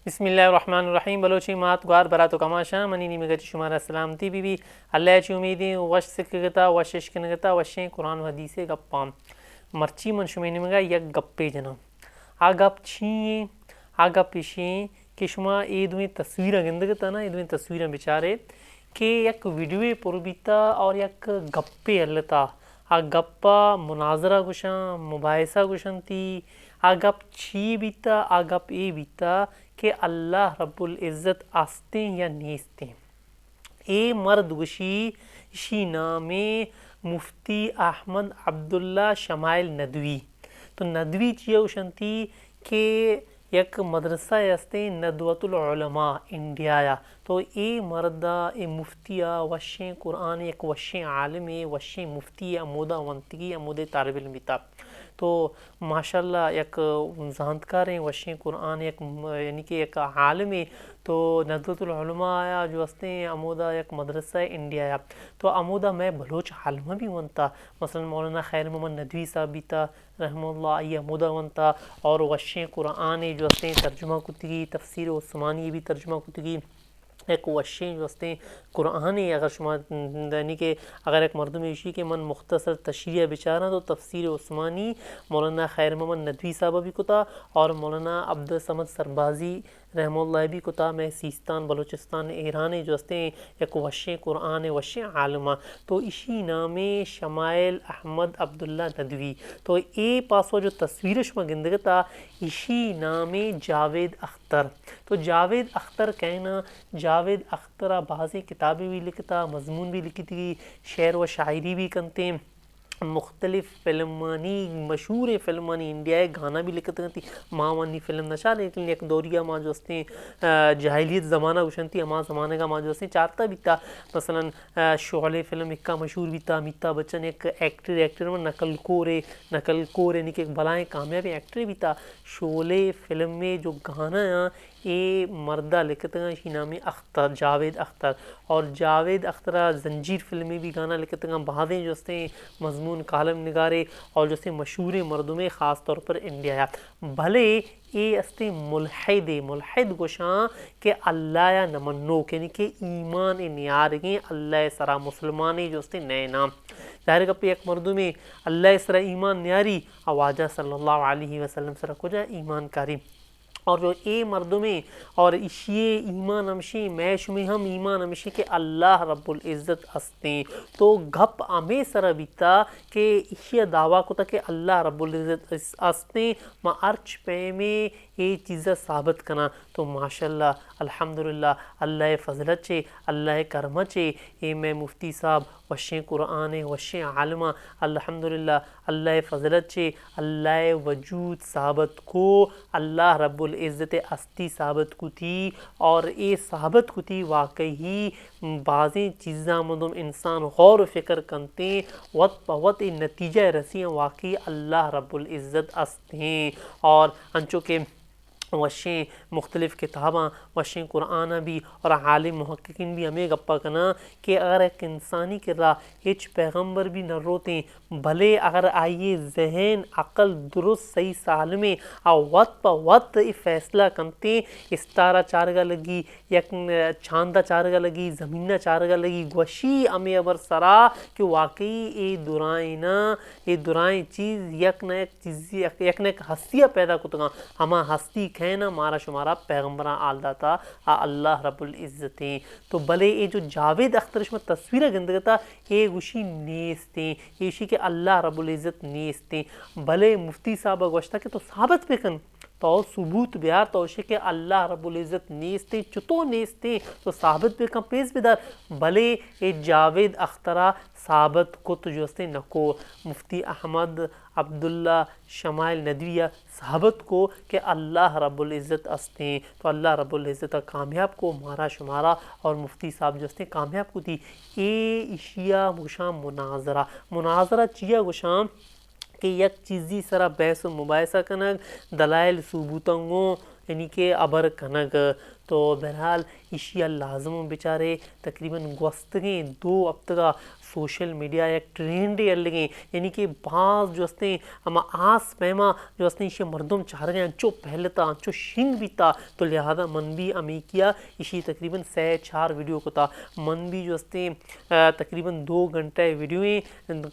بسم الله الرحمن الرحیم بلوچی مات گوار براتو کماشا منی نیمگتی شمارا سلامتی بی بی اللہ چی امیدیں وش سکگتا وش اشکنگتا وشیں قرآن و حدیث گپام مرچی من شمی نیمگا یک گپے جنا آ گپ چھیں آ گپ پیشیں کہ شما ایدویں تصویر گندگتا نا ایدویں تصویر بیچارے کہ یک ویڈیو پر بیتا اور یک گپے اللتا آ گپا مناظرہ گشاں مباحثہ گشن تی آ گپ چھی بیتا آ گپ اے بیتا کہ اللہ رب العزت آستیں یا نیستیں اے مرد گشی اسی نام مفتی احمد عبداللہ شمائل ندوی تو ندوی چیئے گشنتی کہ یک مدرسہ ہستے ندوۃ العلماء انڈیا یا تو اے مردہ اے مفتیہ وشیں قرآن یک وشیں عالم وشیں مفتی امودہ ونتگی امودہ طالب علم بیتا تو ماشاءاللہ یک زانتکار ہیں وشیں قرآن یک یعنی کہ یک عالم تو ندوۃ العلماء آیا جو ہستے ہیں امودہ یک مدرسہ انڈیا یا تو امودہ میں بلوچ عالمہ بھی ونتا مثلا مولانا خیر محمد ندوی صاحب بھی تا رحمہ اللہ ای امودہ ونتا اور وشیں قرآن جو ہستے ہیں ترجمہ کتگی تفسیر عثمانی بھی ترجمہ کتگی ایک وشیں جو ہستے قرآن اگر شما یعنی کہ اگر ایک مردم ایشی کہ من مختصر تشریح بچارا تو تفسیر عثمانی مولانا خیر محمد ندوی صاحبہ بھی کتا اور مولانا عبدالصمد سربازی رحمہ اللہ بھی کتا میں سیستان بلوچستان ایران جو ہستے ہیں ایک وشیں قرآن وشیں عالمہ تو اسی نام شمائل احمد عبداللہ ندوی تو اے پاسو جو تصویر شما گندگتا اسی نام جاوید اختر تو جاوید اختر کہنا جاوید اخترہ بعضی کتابیں بھی لکھتا مضمون بھی لکھی تھی شعر و شاعری بھی کنتے مختلف فلمانی مشہور فلمانی انڈیا گانا بھی لکھتے تھی ماں وانی فلم نشا لیکن ایک دوریا ماں جو ہستے جاہلیت زمانہ گشنتی اما زمانے کا ماں جو ہستے چارتا بھی تھا مثلا شعلے فلم اکا مشہور بھی تھا امیتابھ بچن ایک ایکٹر میں نقل کور یعنی کہ ایک بلائیں کامیاب ایکٹر بھی تھا شعلے فلم میں جو گانا اے مردہ لکھتے ہیں اسی نامی اختر جاوید اختر اور جاوید اخترہ زنجیر فلمی بھی گانا لکھتے ہیں بعضیں جو ہستے مضمون کالم نگارے اور جو سے مشہور مردوں میں خاص طور پر انڈیا ہے بھلے اے استے ملحد گوشاں کہ اللہ یا نمنوک یعنی کہ ایمان نیارگیں اللہ سرا مسلمانی جو استے نئے نام ظاہر کپی ایک مردوں میں اللہ سرا ایمان نیاری آواجہ صلی اللہ علیہ وسلم سرا کجا ایمان کاری اور جو اے مردوں میں اور اشیے ایمان ہمشی میش میں ہم ایمان ہمشی کہ اللہ رب العزت ہستیں تو گھپ ہمیں سر بیتا کہ اشیاء دعویٰ کو تا کہ اللہ رب العزت ہستیں ما ارچ پہ میں یہ چیزیں ثابت کنا تو ماشاءاللہ الحمدللہ اللہ فضلت چے اللہ کرمت چے اے میں مفتی صاحب وشیں قرآن وشیں عالمہ الحمدللہ اللہ فضلت چے اللہ وجود ثابت کو اللہ رب العزت ہستی ثابت کو تھی اور اے ثابت کو تھی واقعی بعضیں چیزاں مدم انسان غور و فکر کنتے وقت پوت نتیجہ رسیاں واقعی اللہ رب العزت ہستیں اور انچو کہ وشیں مختلف کتاباں وشیں قرآن بھی اور عالم محققین بھی ہمیں گپا کنا کہ اگر ایک انسانی کر رہا ہچ پیغمبر بھی نہ روتے بھلے اگر آئیے ذہن عقل درست صحیح سالمے اور وقت پا وقت فیصلہ کنتے استارہ چارگا لگی یک چاندہ چارگا لگی زمینہ چارگا لگی گوشی ہمیں ابر سرا کہ واقعی اے درائیں چیز یک نہ ایک ہستیہ پیدا کتگاں ہما ہستی کہنا مارا شمارا پیغمبران آل داتا اللہ رب العزتیں تو بلے اے جو جاوید اخترش میں تصویرہ گندگتا اے گوشی نیستیں ایشی کہ اللہ رب العزت نیستیں بلے مفتی صاحبہ گوشتا کہ تو ثابت بکن تو ثبوت بیار تو اسے کہ اللہ رب العزت نیستیں چطور نیستیں تو ثابت بکن پیس بدار بلے اے جاوید اخترہ ثابت کت جو ہستے نکو مفتی احمد عبداللہ شمائل ندویہ ثابت کو کہ اللہ رب العزت ہستیں تو اللہ رب العزت کامیاب کو مارا شمارا اور مفتی صاحب جو ہستے کامیاب کو تھی اے اشیاء گشام مناظرہ چیا گشام کہ یک چیزی سرا بحث و مباحثہ کنگ دلائل ثبوتنگوں یعنی کہ ابر کنگ تو بہرحال اشیا لازم بیچارے تقریباً گوستگیں 2 ہفتہ سوشل میڈیا ایک ٹرینڈ الگیں یعنی کہ بعض جو ہستے اما آس پیما جو ہستے اشیا مردم چاہ رہے ہیں انچو پہلتا انچو شنگ بیتا تو لہذا من بھی امی کیا اشی تقریباً 4 ویڈیو کو تا من بھی جو ہستے تقریباً 2 گھنٹے ویڈیویں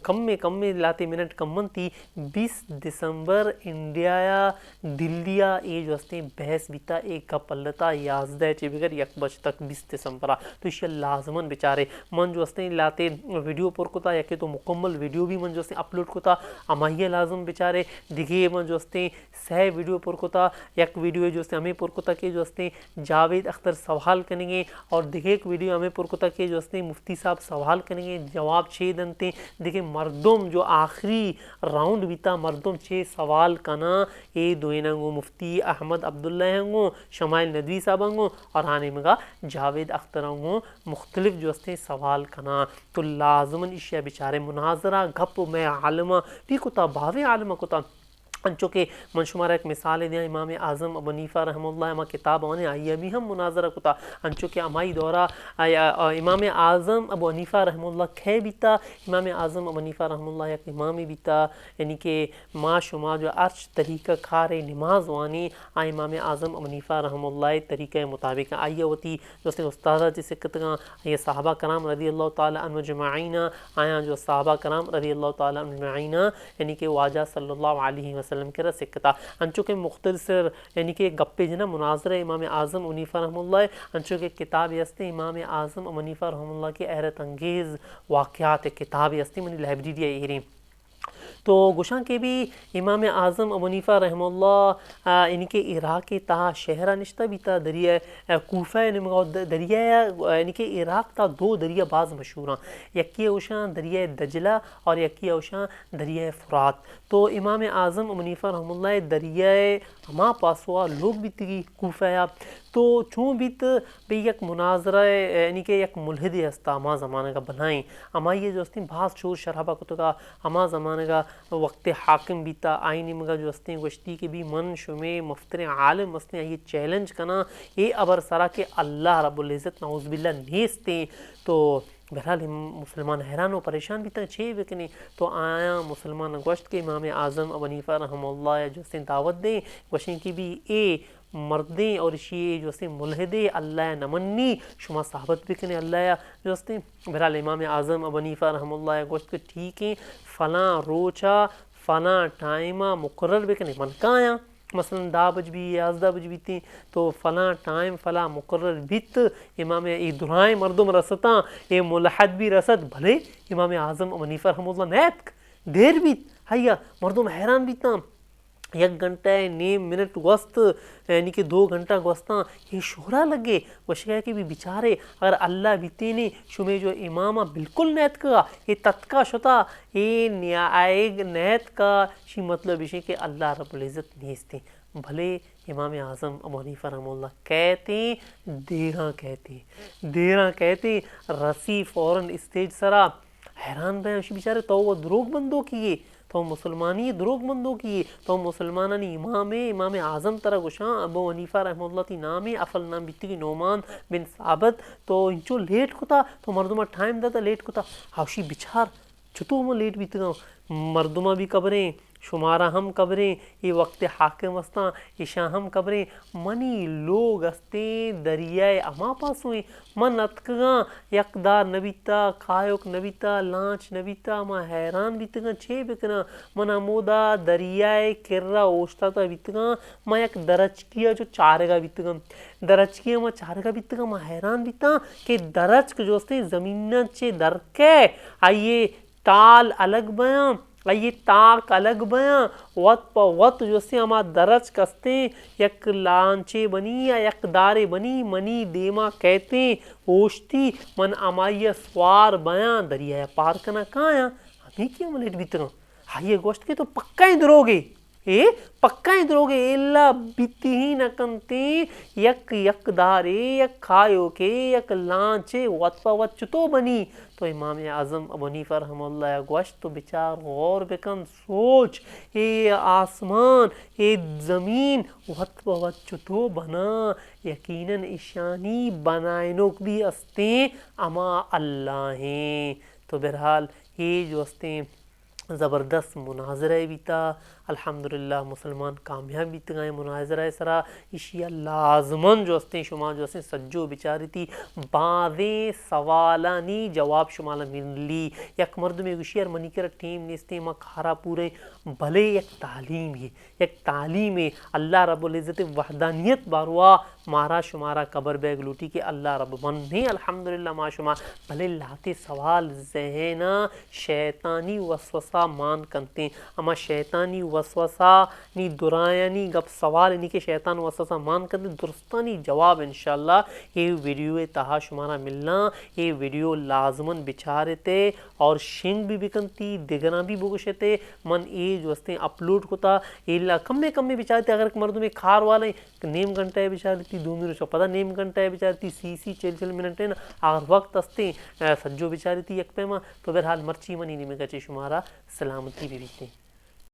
کم میں لاتے منٹ کمن تھی 20 دسمبر انڈیا یا دلیا یہ جو ہستے بحث بیتا ایک گپ پلتا 11 چے بگر 1 بج تک 20 دسمبر تو اشیا لازمن بیچارے من جو ہستے لاتے ویڈیو پر کو تا یا کہ تو مکمل ویڈیو بھی من جو ہستے اپلوڈ کو تا امائیہ لازم بیچارے دیکھے من جو ہستے سہ ویڈیو پر کو تا یک ویڈیو جو ہستے ہمیں پر کو تا کہ جو ہستے جاوید اختر سوال کریں گے اور دیکھے ایک ویڈیو ہمیں پر کو تا کہ جو ہستے مفتی صاحب سوال کریں گے جواب 6 دنتے دیکھے مردم جو آخری راؤنڈ بیتا مردم 6 سوال کنا اے دوئینا گو مفتی احمد عبداللہ ہنگو شمائل ندوی صاحب ہنگو اور آنے مگا جاوید اختر ہنگو مختلف جو ہستے سوال کنا تو لازمن اشیا بیچارے مناظرہ گپ میں عالمہ بھی کتا باوے عالمہ کتا انچو کہ من شمارا ایک مثال دیا امام اعظم ابو حنیفہ رحمہ اللہ اما کتاب آنے آئیے بھی ہم مناظرہ کتا انچو کہ امائی دورہ امام اعظم ابو حنیفہ رحمہ اللہ کھے بیتا امام اعظم ابو حنیفہ رحمہ اللہ یک امامی بیتا یعنی کہ ما شما جو ارچ طریقہ کھارے نماز وانی امام اعظم ابو حنیفہ رحمہ اللہ طریقہ مطابق آئیے ہوتی جو اس نے استاذہ جسے کتگاں یہ صحابہ کرام رضی اللہ تعالیٰ عنہ مجمعین آیا جو صحابہ کرام رضی اللہ تعالیٰ عنہ مجمعین یعنی کہ واجہ صلی اللہ علیہ وسلم کے رسکتا انچو کے مختصر یعنی کہ گپے جنا مناظرہ امام اعظم حنیفہ رحمہ اللہ انچو کے کتاب یستے امام اعظم حنیفہ رحمہ اللہ کی حیرت انگیز واقعات کتاب یستے منی لائبریری ایریں تو گوشاں کے بھی امام اعظم ابو حنیفہ رحمہ اللہ یعنی کہ عراق تا شہرہ نشتہ بھی تا دریا کوفہ دریا یعنی کہ عراق تا 2 دریا بعض مشہور ہیں یکی اوشاں دریا دجلہ اور یکی اوشاں دریا فرات تو امام اعظم ابو حنیفہ رحمہ اللہ دریا ہما پاسوا لوگ بھی تھی کوفہ تو چون بیت بھئی یک مناظرہ یعنی کہ یک ملحد ہستا ہما زمانہ کا بنائیں اما یہ جو ہستی بعض شور شرابہ کتو کا ہما زمانہ کا وقت حاکم بیتا آئینی مگا جو ہستے گوشتی کے بھی من شمع مفتر عالم ہستے یہ چیلنج کنا یہ ابر سرا کہ اللہ رب العزت نعوذ باللہ نیستے تو بہرحال مسلمان حیران و پریشان بھی تھا چھے بکنے تو آیا مسلمان گوشت کے امام اعظم ابو حنیفہ رحمہ اللہ جو ہستے دعوت دیں گوشتیں کی بھی اے مردیں اور شیعے جو ہستے ملحدے اللہ نمنی شما صحبت بکنے اللہ جو ہستے بہرحال امام اعظم ابو حنیفہ رحمہ اللہ گوشت کے ٹھیک ہیں فلاں روچا فلاں ٹائمہ مقرر بکنے من کا آیا مثلا 10 بج بھی 11 بج بھی تھی تو فلاں ٹائم فلاں مقرر بیت امام ای دعائیں مردم رسطاں اے ملحد بھی رسد بھلے امام اعظم ابو حنیفہ رحمہ اللہ نیتک دیر بیت ہیا مردم حیران بیتاں 1 گھنٹہ 9 منٹ گوست یعنی کہ 2 گھنٹہ گوستاں یہ شہرہ لگے وشکہ کہ بھی بیچارے اگر اللہ بیتے نے شمیں جو امامہ بالکل نیت کا یہ تتکا شتا یہ نیائگ نیت کا شی مطلب ہے کہ اللہ رب العزت نیستے بھلے امام اعظم ابو حنیفہ رحمہ اللہ کہتے دیراں کہتے رسی فوراً اسٹیج سرا حیران بھائی ہمشی بیچارے تو وہ دروگ بندوں کیے تو مسلمانی دروگ بندوں کیے تو مسلمانانی امام اعظم طرح گوشاں ابو حنیفہ رحمہ اللہ تی نام افل نام بیتی کی نعمان بن ثابت تو انچو لیٹ کتا تو مردمہ ٹائم دا لیٹ کتا ہاوشی بچار چھتو ہم لیٹ بیتی گا مردمہ بھی قبریں شمارہ ہم قبریں یہ وقت حاکم ہستاں عشاء ہم قبریں منی لوگ ہستے دریائے اما پاس ہوئیں من اتکگاں یکدار نبیتا کھایوک نبیتا لانچ نبیتا ما حیران بیتگاں چھے بکنا من امودا دریائے کرہ اوشتا تا بیتگاں ما یک درچکیا جو چارگا بیتگاں درچکیا ما چارگا بیتگاں ما حیران بیتا کہ درچک جو ہستے زمینہ چے درکے آئیے تال الگ بیاں آئیے تاک الگ بیاں وط پا وط جو سے ہما درچ کستے یک لانچے بنی یا یک دارے بنی منی دیما کہتے اوشتی من امائیہ سوار بیاں دریائے پار کنا کھایا ہمیں کیا ملیٹ بیتنا ہائیے گوشت کے تو پکا ہی دروگے اے پکا ہی دروگے ایلا بیتی ہی نکنتے یک یک دارے یک کھایو کے یک لانچے وطپا وط چتو بنی. تو امام اعظم ابو حنیفہ رحمہ اللہ گوشت تو بچار غور بکن سوچ اے آسمان اے زمین وطپا وط چتو بنا یقیناً ایشانی بنائنوک بھی ہستیں اما اللہ ہیں. تو بہرحال یہ جو ہستیں زبردست مناظرہ بیتا الحمدللہ مسلمان کامیاب بیت گئے مناظرہ سرا اشیا لازماً جو ہستیں شما جو ہستیں سجو بچاری تھی بعضیں سوالانی جواب شمالا ملی یک مردم گوشی منی کرا ٹیم نیستے ما کھارا پورے بھلے یک تعلیم ہے یک تعلیم ہے اللہ رب العزت وحدانیت باروا مارا شمارا قبر بیگ لوٹی کہ اللہ رب من نہیں الحمدللہ ما شما بھلے لاتے سوال ذہن شیطانی وسوسہ مان کنتے اما شیطانی وسوسہ نی درائنی گپ سوال نی کہ شیطان وسوسہ مان کنتے درستانی جواب انشاءاللہ یہ ویڈیو تہا شمارا ملنا یہ ویڈیو لازماً بچارتے اور شنگ بھی بکنتی دگنا بھی بگشتے من یہ جو ہستے اپلوڈ کتا یہ کمے کمے بچارتے اگر ایک مردوں میں کھار والے نیم گھنٹہ ہے بچارتی 2 منٹ کا پتہ نیم گھنٹہ ہے بچارتی 30-40 منٹ ہے نا اگر وقت ہستے سجو بچارتی یک پیما. تو بہرحال مرچی منی نہیں میں کچے شمارا سلامتی بھی بیتے.